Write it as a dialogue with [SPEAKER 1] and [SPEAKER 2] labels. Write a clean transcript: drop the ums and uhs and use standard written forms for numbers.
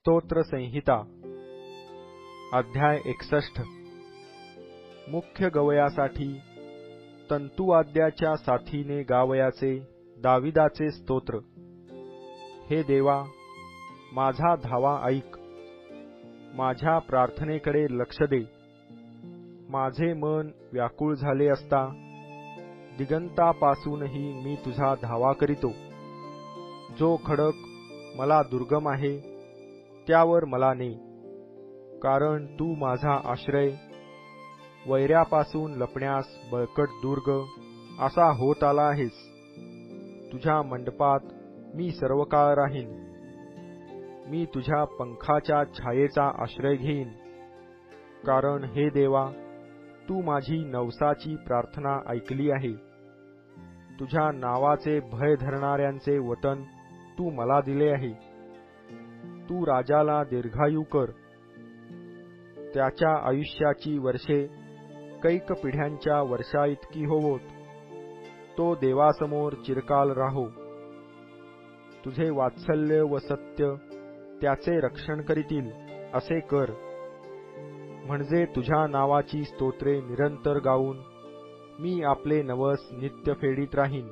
[SPEAKER 1] स्तोत्र संहिता अध्याय 61 मुख्य गवयासाठी तंतुवाद्याच्या साथीने गावयाचे दाविदाचे स्तोत्र। हे देवा, माझा धावा ऐक, माझ्या प्रार्थनेकडे लक्ष दे। माझे मन व्याकुळ झाले असता दिगंतापासूनही मी तुझा धावा करीतो। जो खडक मला दुर्गम आहे त्यावर मला ने, कारण तू माझा आश्रय, वैऱ्यापासून लपण्यास बळकट दुर्ग असा होत आला आहेस। तुझ्या मंडपात मी सर्वकाळ राहीन, मी तुझ्या पंखाच्या छायेचा आश्रय घेईन। कारण हे देवा, तू माझी नवसाची प्रार्थना ऐकली आहे। तुझ्या नावाचे भय धरणाऱ्यांचे वतन तू मला दिले आहे। तू राजाला दीर्घायू कर, त्याच्या आयुष्याची वर्षे कैक पिढ्यांच्या वर्षाइतकी होवोत। तो देवासमोर चिरकाल राहो। तुझे वात्सल्य व सत्य त्याचे रक्षण करीतील असे कर, म्हणजे तुझ्या नावाची स्तोत्रे निरंतर गाऊन मी आपले नवस नित्य फेडीत राहीन।